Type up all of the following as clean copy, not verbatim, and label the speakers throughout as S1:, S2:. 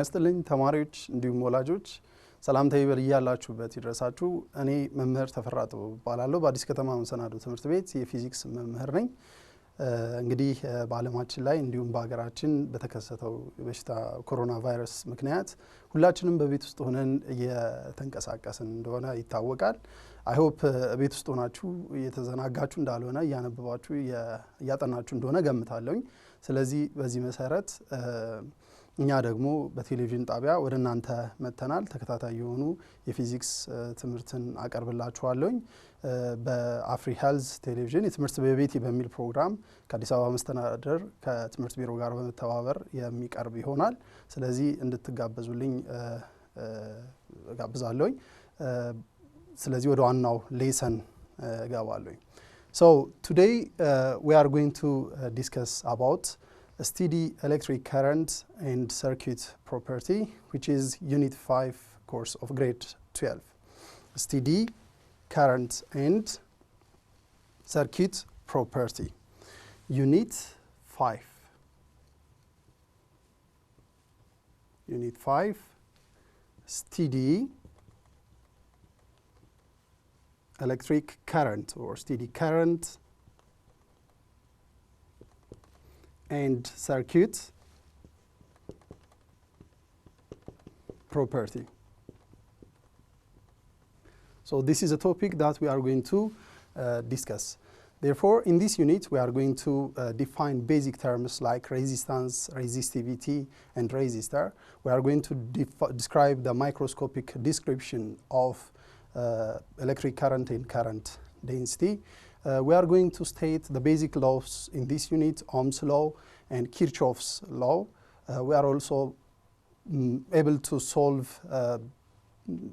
S1: ይስጥልኝ ተማሪዎች እንዲሁም ወላጆች ሰላምታዬ በያላችሁበት ይድረሳችሁ። እኔ መምህር ተፈራ ጥበቡ እባላለሁ። በአዲስ ከተማ መሰናዶ ትምህርት ቤት የፊዚክስ መምህር ነኝ። እንግዲህ በዓለማችን ላይ እንዲሁም በሀገራችን በተከሰተው በሽታ ኮሮና ቫይረስ ምክንያት ሁላችንም በቤት ውስጥ ሆነን እየተንቀሳቀስን እንደሆነ ይታወቃል። አይ ሆፕ ቤት ውስጥ ሆናችሁ እየተዘናጋችሁ እንዳልሆነ እያነበባችሁ እያጠናችሁ እንደሆነ ገምታለሁኝ። ስለዚህ በዚህ መሰረት እኛ ደግሞ በቴሌቪዥን ጣቢያ ወደ እናንተ መተናል። ተከታታይ የሆኑ የፊዚክስ ትምህርትን አቀርብላችኋለሁኝ። በአፍሪ ሄልዝ ቴሌቪዥን የትምህርት በቤት በሚል ፕሮግራም ከአዲስ አበባ መስተዳድር ከትምህርት ቢሮ ጋር በመተባበር የሚቀርብ ይሆናል። ስለዚህ እንድትጋበዙልኝ ጋብዛለሁኝ። ስለዚህ ወደ ዋናው ሌሰን እገባለሁኝ። So today we are going to discuss about steady electric current and circuit property, which is Unit 5 course of grade 12. Steady current and circuit property. Unit 5. Unit 5, steady electric current or steady current and circuit property. So this is a topic that we are going to discuss. Therefore, in this unit, we are going to define basic terms like resistance, resistivity, and resistor. We are going to describe the microscopic description of electric current and current density. We are going to state the basic laws in this unit, Ohm's law and Kirchhoff's law. We are also able to solve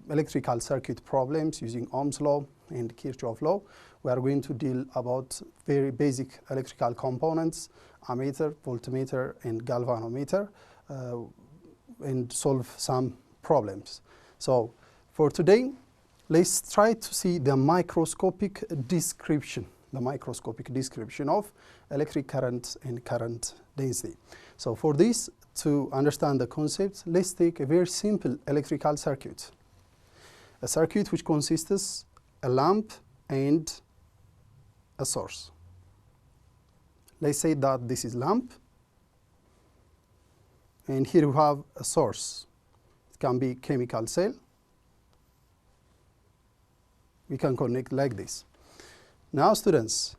S1: electrical circuit problems using Ohm's law and Kirchhoff's law. We are going to deal about very basic electrical components, ammeter, voltmeter, and galvanometer, and solve some problems. So for today, let's try to see the microscopic description of electric current and current density. So for this, to understand the concept, let's take a very simple electrical circuit. A circuit which consists a lamp and a source. Let's say that this is lamp, and here we have a source. It can be chemical cell. We can connect like this. Now students,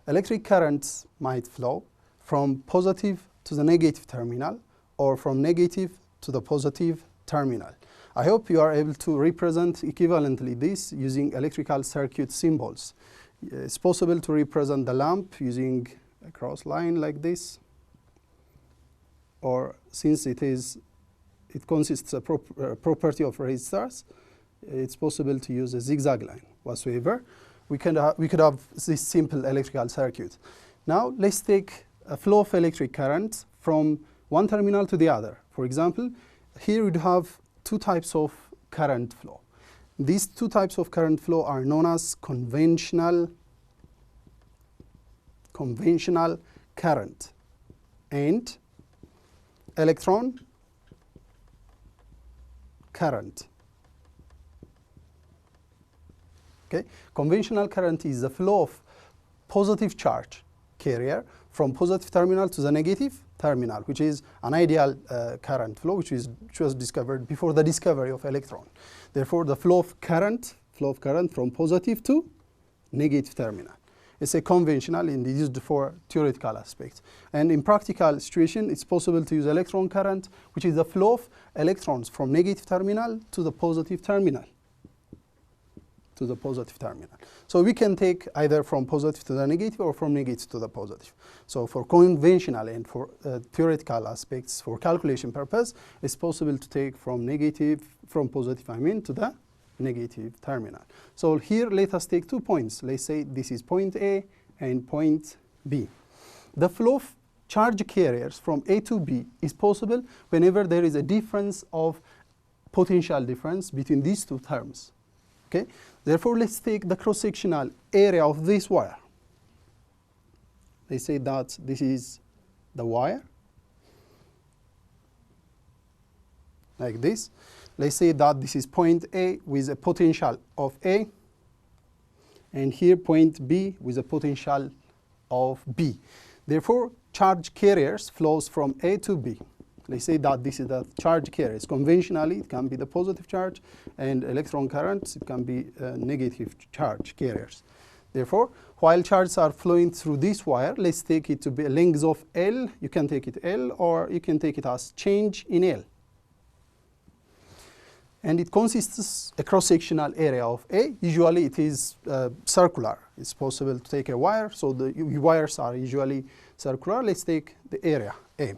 S1: electric currents might flow from positive to the negative terminal or from negative to the positive terminal. I hope you are able to represent equivalently this using electrical circuit symbols. It's possible to represent the lamp using a cross line like this, or since it consists of property of resistors, it's possible to use a zigzag line whatsoever. We could have this simple electrical circuit. Now let's take a flow of electric current from one terminal to the other. For example, here we have two types of current flow. These two types of current flow are known as conventional current and electron current. Okay. Conventional current is the flow of positive charge carrier from positive terminal to the negative terminal, which is an ideal current flow, which was discovered before the discovery of electron. Therefore, the flow of current from positive to negative terminal. It's a conventional and used for theoretical aspects. And in practical situation, it's possible to use electron current, which is the flow of electrons from negative terminal to the positive terminal. So we can take either from positive to the negative or from negative to the positive. So for conventional and for theoretical aspects, for calculation purpose, it's possible to take from positive to the negative terminal. So here let us take 2 points. Let's say this is point A and point B. The flow of charge carriers from A to B is possible whenever there is a difference of potential difference between these two terms. Okay? Therefore, let's take the cross-sectional area of this wire. They say that this is the wire. like this. Let's say that this is point A with a potential of A, and here point B with a potential of B. Therefore, charge carriers flows from A to B. Let's say that this is the charge carriers. Conventionally, it can be the positive charge, and electron currents, it can be negative charge carriers. Therefore, while charges are flowing through this wire, let's take it to be a length of L. You can take it L, or you can take it as change in L. And it consists a cross-sectional area of A. Usually it is circular. It's possible to take a wire, so the wires are usually circular. Let's take the area A.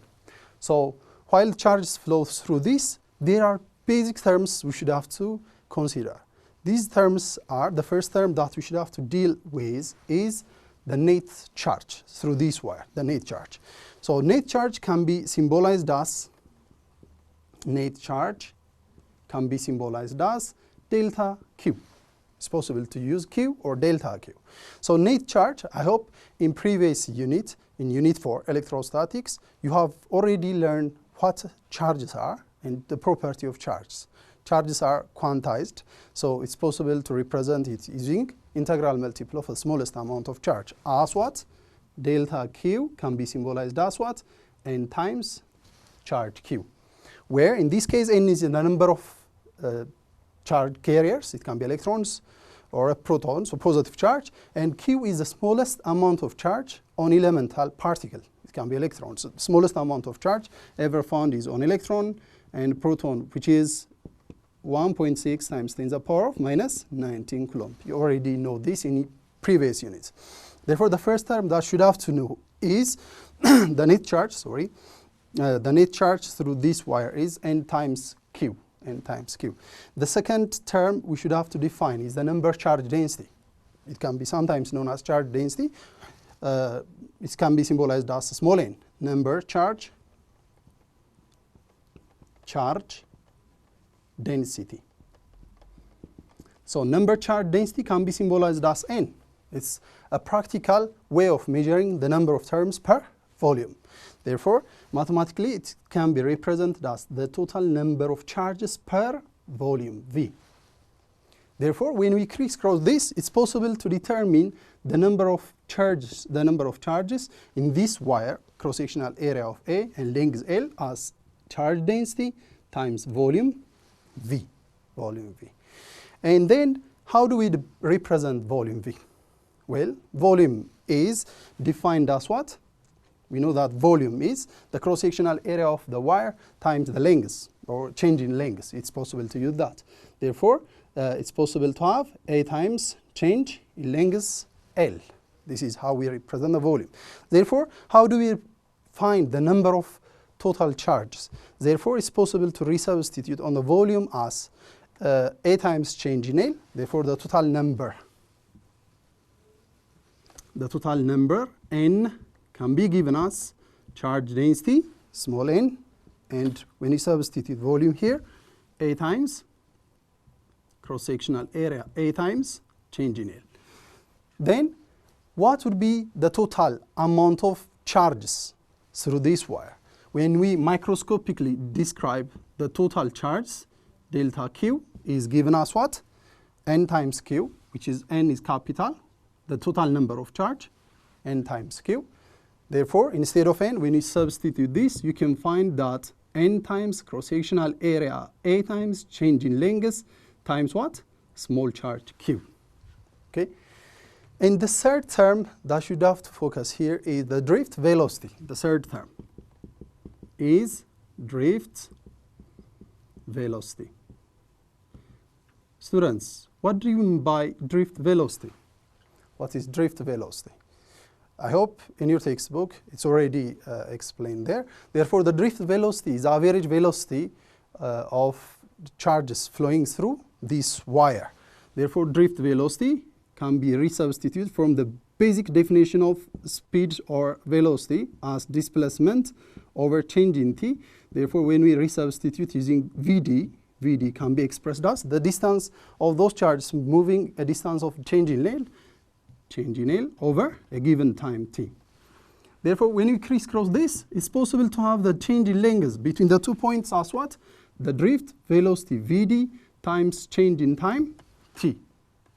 S1: So while charges flow through this, there are basic terms we should have to consider. These terms are, the first term that we should have to deal with is the net charge through this wire, the net charge. So net charge can be symbolized as delta Q. It's possible to use Q or delta Q. So net charge, I hope in previous unit, in unit 4, electrostatics, you have already learned what charges are and the property of charges. Charges are quantized, so it's possible to represent it using integral multiple of the smallest amount of charge. As what? Delta Q can be symbolized as what? N times charge Q. Where in this case, N is the number of charge carriers. It can be electrons or protons, so positive charge. And Q is the smallest amount of charge on elemental particle. It can be electrons. So the smallest amount of charge ever found is on electron and proton, which is 1.6 times 10 to the power of minus 19 coulomb. You already know this in previous units. Therefore, the first term that should have to know is the net charge, the net charge through this wire is N times Q. N times Q. The second term we should have to define is the number charge density. It can be sometimes known as charge density. It can be symbolized as small n, number charge density. So number charge density can be symbolized as n. It's a practical way of measuring the number of terms per volume. Therefore, mathematically, it can be represented as the total number of charges per volume, V. Therefore, when we crisscross this, it's possible to determine the number of charges in this wire, cross-sectional area of A and length L, as charge density times volume, V. And then, how do we represent volume V? Well, volume is defined as what? We know that volume is the cross-sectional area of the wire times the length, or change in length. It's possible to use that. Therefore, it's possible to have A times change in length L. This is how we represent the volume. Therefore, how do we find the number of total charges? Therefore, it's possible to resubstitute on the volume as A times change in L. Therefore, the total number N can be given as charge density, small n, and when you substitute volume here, A times cross-sectional area, A times change in L. Then, what would be the total amount of charges through this wire? When we microscopically describe the total charge, delta Q is given as what? N times Q, which is N is capital, the total number of charge, N times Q. Therefore, instead of N, when you substitute this, you can find that N times cross-sectional area, A times change in length, times what? Small charge Q. Okay? And the third term that should have to focus here is the drift velocity. The third term is drift velocity. Students, what do you mean by drift velocity? What is drift velocity? I hope in your textbook it's already explained there. Therefore, the drift velocity is average velocity of charges flowing through this wire. Therefore, drift velocity can be resubstituted from the basic definition of speed or velocity as displacement over change in t. Therefore, when we resubstitute using Vd, Vd can be expressed as the distance of those charges moving a distance of change in L over a given time t. Therefore, when you crisscross this, it's possible to have the change in length between the 2 points as what? the drift velocity Vd times change in time t.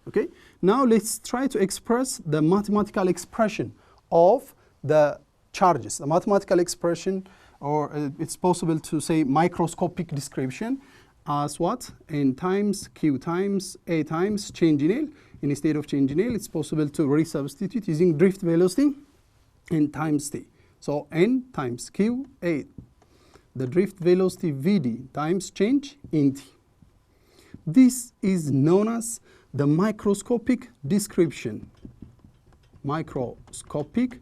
S1: Okay? Now let's try to express the mathematical expression of the charges. The mathematical expression, or it's possible to say microscopic description, as what? N times Q times A times change in L. Instead of change in L, it's possible to resubstitute using drift velocity N times T. So N times Q A. The drift velocity Vd times change in T. This is known as the microscopic description. Microscopic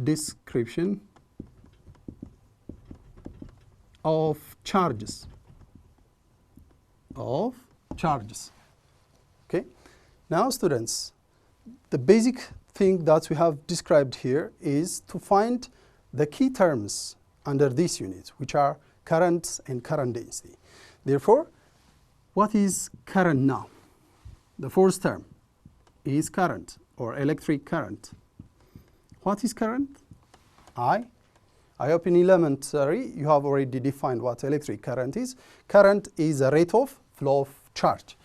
S1: description of charges. Okay? Now students, the basic thing that we have described here is to find the key terms under this unit, which are current and current density. Therefore, what is current now? The first term is current or electric current. What is current? I hope in elementary you have already defined what electric current is. Current is a rate of flow of charge.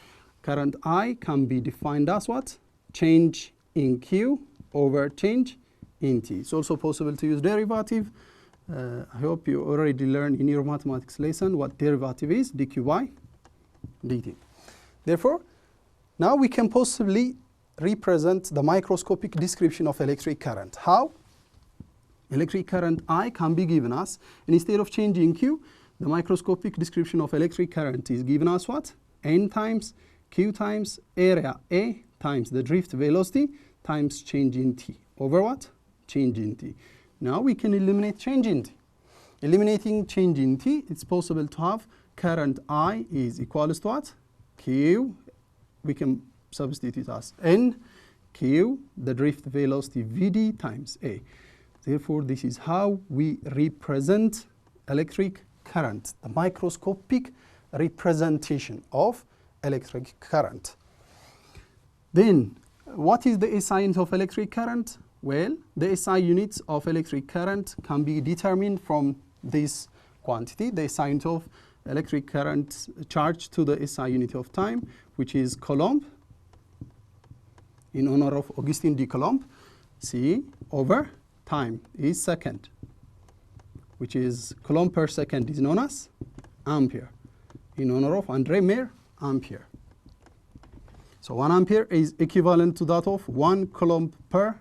S1: Current I can be defined as what? Change in Q over change in T. It's also possible to use derivative. I hope you already learned in your mathematics lesson what derivative is, dq by dt. Therefore, now we can possibly represent the microscopic description of electric current. How? Electric current I can be given as, instead of changing Q, the microscopic description of electric current is given as what? N times Q times area A times the drift velocity times change in T. Over what? Change in T. Now we can eliminate change in T. Eliminating change in T, it's possible to have current I is equals to what? Q. We can substitute as N, Q, the drift velocity Vd times A. Therefore, this is how we represent electric current, the microscopic representation of electric current. Then, what is the SI unit of electric current? Well, the SI units of electric current can be determined from this quantity, the SI unit of electric current charged to the SI unit of time, which is Coulomb, in honor of Augustin de Coulomb, C over time is second, which is Coulomb per second is known as ampere, in honor of André Mayer ampere. So 1 ampere is equivalent to that of 1 Coulomb per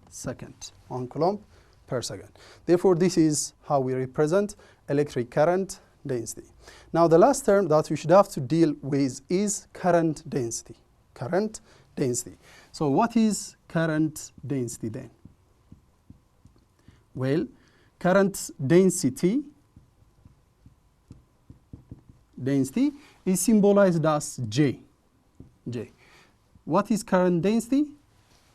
S1: second. 1 Coulomb per second. Therefore, this is how we represent electric current density. Now, the last term that we should have to deal with is current density. Current density. So what is current density then? Well, current density is symbolized as J. J. What is current density?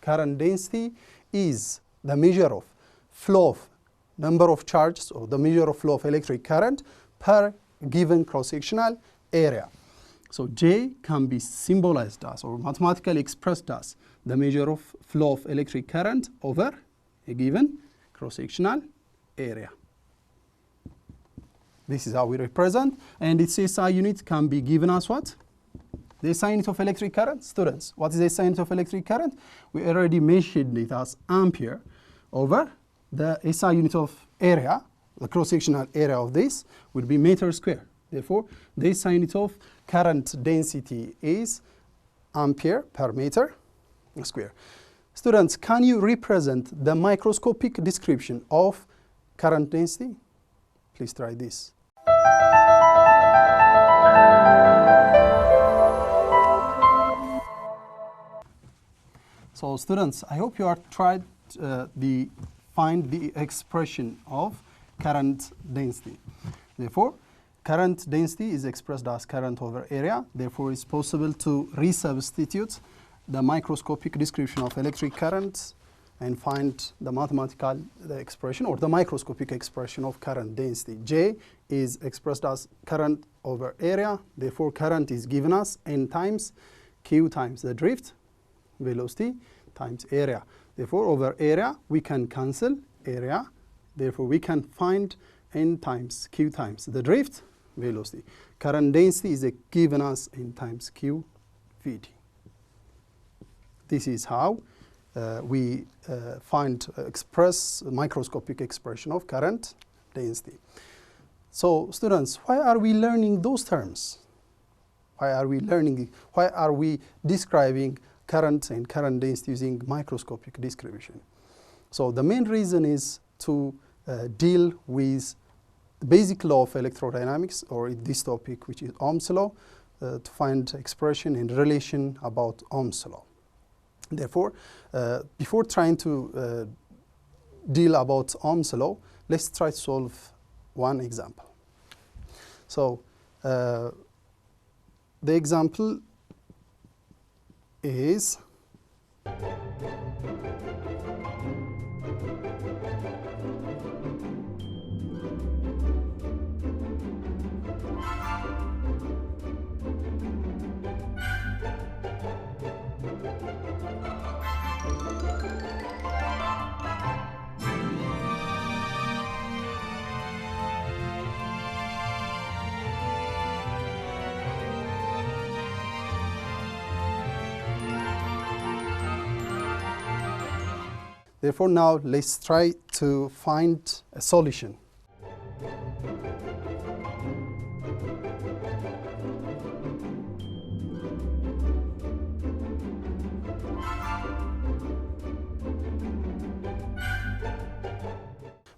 S1: Current density is the measure of flow of number of charges, or the measure of flow of electric current per given cross-sectional area. So J can be symbolized as, or mathematically expressed as, the measure of flow of electric current over a given cross-sectional area. This is how we represent, and its SI unit can be given as what? The SI unit of electric current. Students, what is the SI unit of electric current? We already mentioned it as ampere over the SI unit of area, the cross-sectional area of this would be meter square. Therefore, the SI unit of current density is ampere per meter square. Students, can you represent the microscopic description of current density? Please try this. So students, I hope you are tried find the expression of current density. Therefore, current density is expressed as current over area. Therefore, it's possible to resubstitute the microscopic description of electric current and find the mathematical expression, or the microscopic expression of current density. J is expressed as current over area. Therefore, current is given as N times Q times the drift velocity times area. Therefore, over area, we can cancel area. Therefore, we can find N times Q times the drift velocity. Current density is given us in times Q Vd. This is how we express microscopic expression of current density. So students, why are we learning those terms? Why are we describing current and current density using microscopic description? So the main reason is to deal with the basic law of electrodynamics, or this topic, which is Ohm's law, to find expression and relation about Ohm's law. Therefore, before trying to deal about Ohm's law, let's try to solve one example. So the example is therefore, now let's try to find a solution.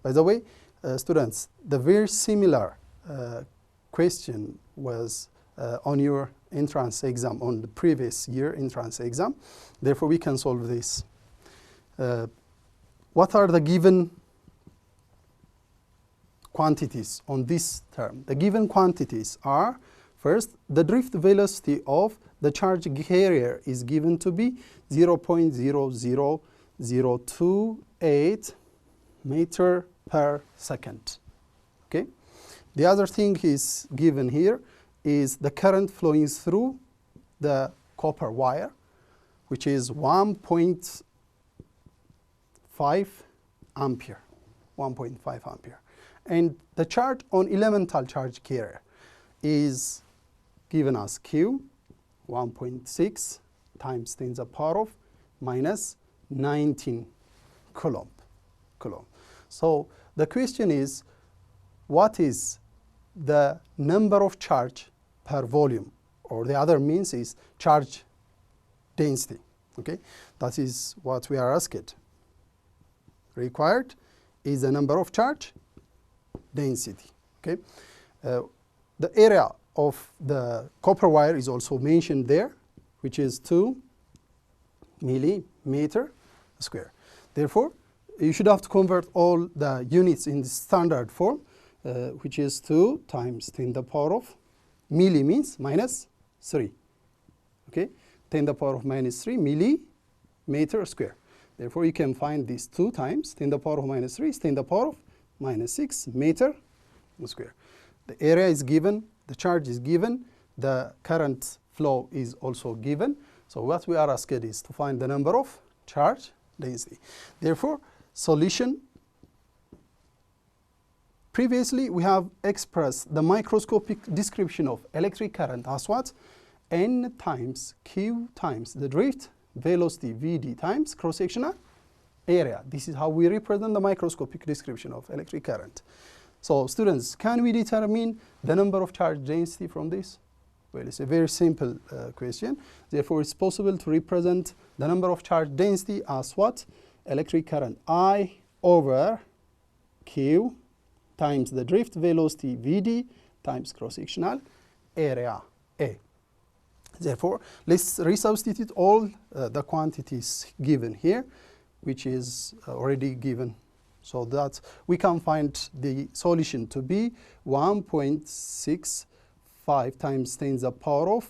S1: By the way, students, the very similar question was on your entrance exam, on the previous year entrance exam. Therefore, we can solve this. What are the given quantities on this term? The given quantities are, first, the drift velocity of the charge carrier is given to be 0.00028 meter per second. Okay? The other thing is given here is the current flowing through the copper wire, which is 1.5 ampere, 1.5 ampere. And the charge on elemental charge carrier is given as Q, 1.6 times 10 to the power of minus 19 coulomb. So the question is, what is the number of charge per volume? Or the other means is charge density. Okay, that is what we are asked. Required is the number of charge density. Okay, the area of the copper wire is also mentioned there, which is 2 millimeter square. Therefore, you should have to convert all the units in the standard form, which is 2 times 10 to the power of milli means minus 3. Okay, 10 to the power of minus 3 millimeter square. Therefore, you can find this 2 times 10 to the power of minus 3 is 10 to the power of minus 6 meter square. The area is given, the charge is given, the current flow is also given. So what we are asked is to find the number of charge density. Therefore, solution. Previously, we have expressed the microscopic description of electric current as what? N times Q times the drift velocity Vd times cross-sectional area. This is how we represent the microscopic description of electric current. So students, can we determine the number of charge density from this? Well, it's a very simple question. Therefore, it's possible to represent the number of charge density as what? Electric current I over Q times the drift velocity Vd times cross-sectional area A. Therefore, let's resubstitute all the quantities given here, which is already given, so that we can find the solution to be 1.65 times 10 to the power of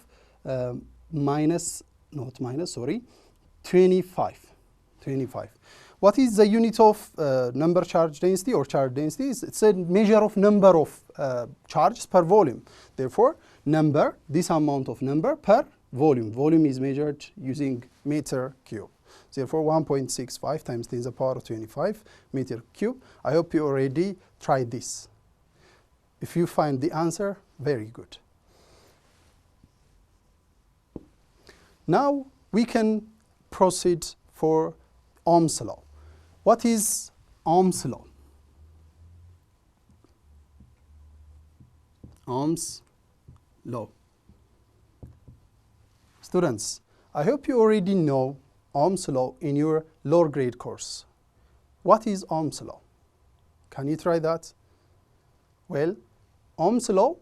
S1: 25. What is the unit of number charge density or charge density? It's a measure of number of charges per volume. Therefore, number, this amount of number per volume. Volume is measured using meter cube. Therefore, 1.65 times 10 to the power of 25 meter cube. I hope you already tried this. If you find the answer, very good. Now we can proceed for Ohm's law. What is Ohm's law? Ohm's law. Students, I hope you already know Ohm's law in your lower grade course. What is Ohm's law? Can you try that? Well, Ohm's law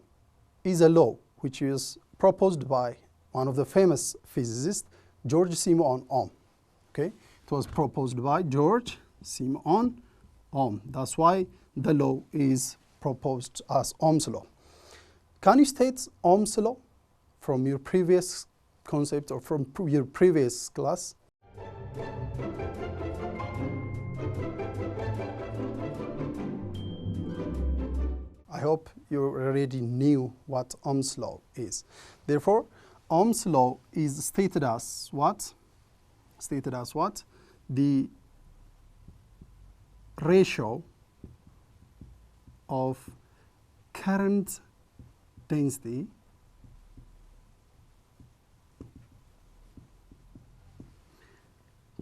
S1: is a law which is proposed by one of the famous physicists, George Simeon Ohm. Okay? It was proposed by George Simeon Ohm. That's why the law is proposed as Ohm's law. Can you state Ohm's law from your previous concept or from your previous class? I hope you already knew what Ohm's law is. Therefore, Ohm's law is stated as what? Stated as what? The ratio of current density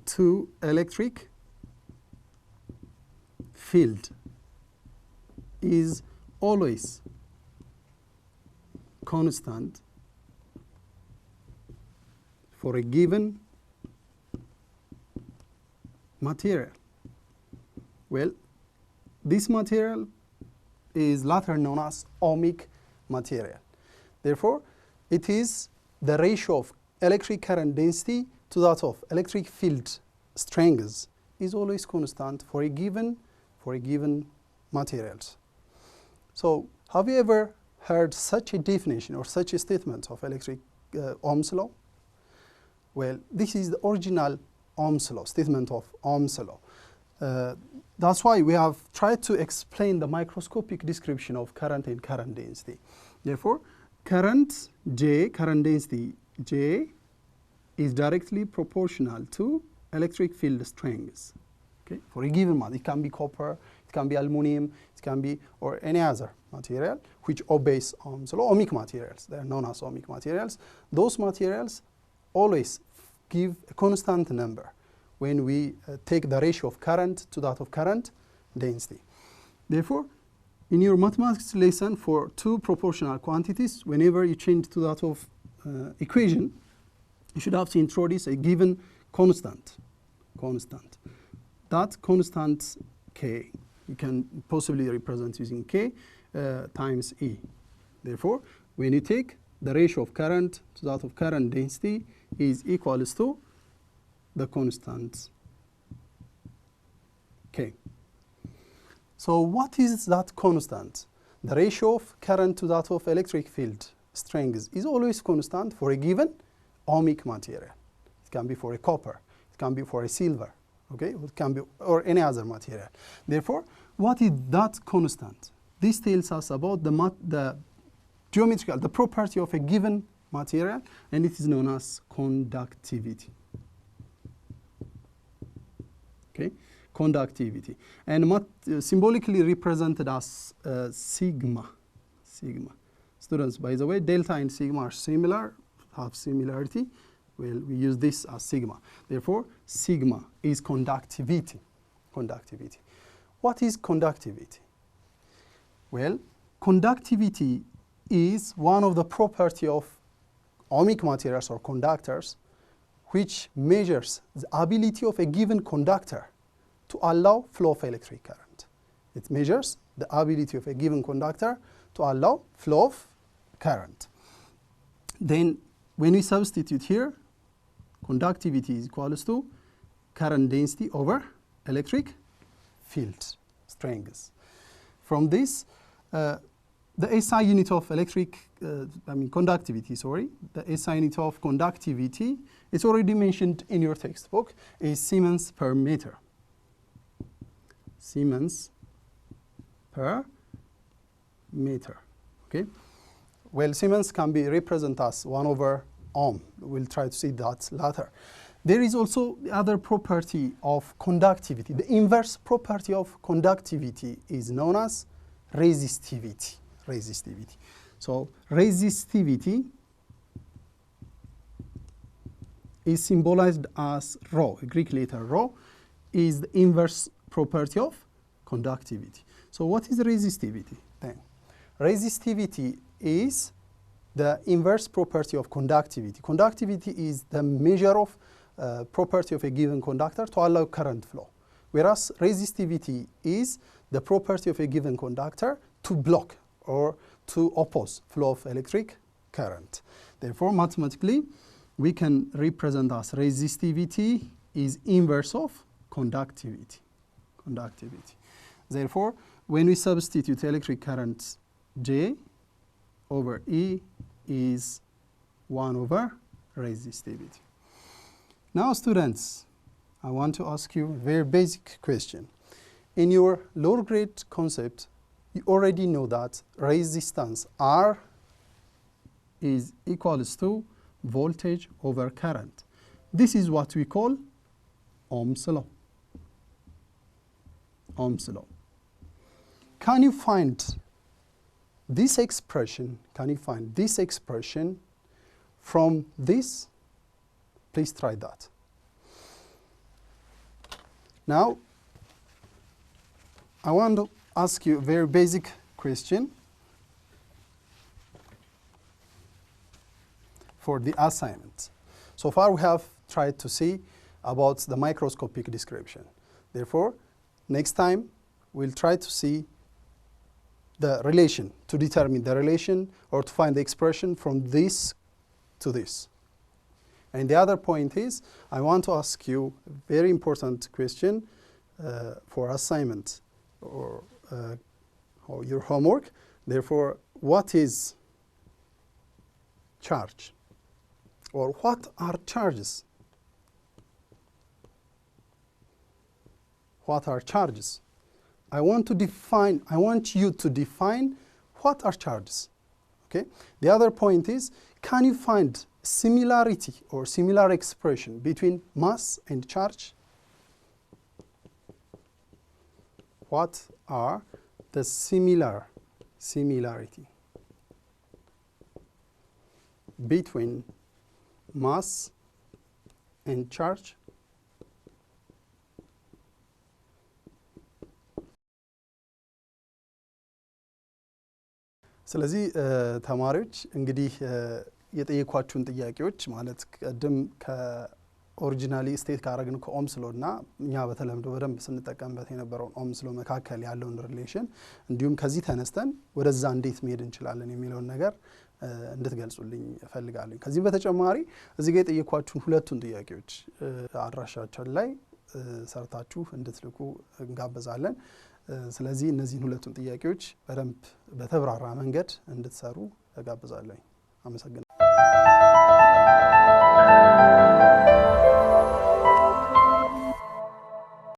S1: to electric field is always constant for a given material. Well, this material is later known as ohmic material. Therefore, it is the ratio of electric current density to that of electric field strength is always constant for a given materials. So, have you ever heard such a definition or such a statement of electric Ohm's law? Well, this is the original Ohm's law, statement of Ohm's law. That's why we have tried to explain the microscopic description of current and current density. Therefore, current J, current density J, is directly proportional to electric field strength. Okay, for a given material, it can be copper, it can be aluminum, it can be or any other material which obeys Ohm's law. Ohmic materials, they are known as ohmic materials. Those materials always give a constant number when we take the ratio of current to that of current density. Therefore, in your mathematics lesson for two proportional quantities, whenever you change to that of equation, you should have to introduce a given constant. That constant K, you can possibly represent using K times E. Therefore, when you take the ratio of current to that of current density is equals to the constant K. So what is that constant? The ratio of current to that of electric field strength is always constant for a given ohmic material. It can be for a copper, it can be for a silver, okay? It can be or any other material. Therefore, what is that constant? This tells us about the geometrical, the property of a given material, and it is known as conductivity. Okay, conductivity, and symbolically represented as sigma. Students, by the way, delta and sigma are similar, have similarity. Well, we use this as sigma. Therefore, sigma is conductivity. What is conductivity? Well, conductivity is one of the property of ohmic materials or conductors which measures the ability of a given conductor to allow flow of electric current. It measures the ability of a given conductor to allow flow of current. Then when we substitute here, conductivity is equals to current density over electric field strength. From this, the SI unit of conductivity, the SI unit of conductivity, it's already mentioned in your textbook, is Siemens per meter. Siemens per meter, okay? Well, Siemens can be represented as 1 over ohm. We'll try to see that later. There is also the other property of conductivity. The inverse property of conductivity is known as resistivity. resistivity. So resistivity is symbolized as rho, a Greek letter rho, is the inverse property of conductivity. So what is resistivity then? Resistivity is the inverse property of conductivity. Conductivity is the measure of property of a given conductor to allow current flow, whereas resistivity is the property of a given conductor to block or to oppose flow of electric current. Therefore, mathematically, we can represent as resistivity is inverse of conductivity. Therefore, when we substitute electric current J over E is 1 over resistivity. Now, students, I want to ask you a very basic question. In your lower grade concept, you already know that resistance R is equals to voltage over current. This is what we call Ohm's law. Ohm's law. Can you find this expression? Can you find this expression from this? Please try that. Now, I want to ask you a very basic question for the assignment. So far, we have tried to see about the microscopic description. Therefore, next time, we'll try to see the relation, to determine the relation or to find the expression from this to this. And the other point is, I want to ask you a very important question for assignment or your homework. Therefore, what is charge? Or what are charges? What are charges? I want you to define what are charges. Okay? The other point is, can you find similarity or similar expression between mass and charge? What are the similarity between mass and charge? ስለዚህ ተማሪዎች እንግዲህ የጠየኳችሁን ጥያቄዎች ማለት ቀደም ከኦሪጂናሊ ስቴት ካረግን ከኦምስ ሎ እና እኛ በተለምዶ በደንብ ስንጠቀምበት የነበረውን ኦምስ ሎ መካከል ያለውን ሪሌሽን እንዲሁም ከዚህ ተነስተን ወደዛ እንዴት መሄድ እንችላለን የሚለውን ነገር እንድትገልጹልኝ እፈልጋለሁ። ከዚህ በተጨማሪ እዚህ ጋር የጠየኳችሁን ሁለቱን ጥያቄዎች አድራሻቸው ላይ ሰርታችሁ እንድትልኩ እንጋብዛለን። ስለዚህ እነዚህን ሁለቱን ጥያቄዎች በደንብ በተብራራ መንገድ እንድትሰሩ እጋብዛለሁ። አመሰግናለሁ።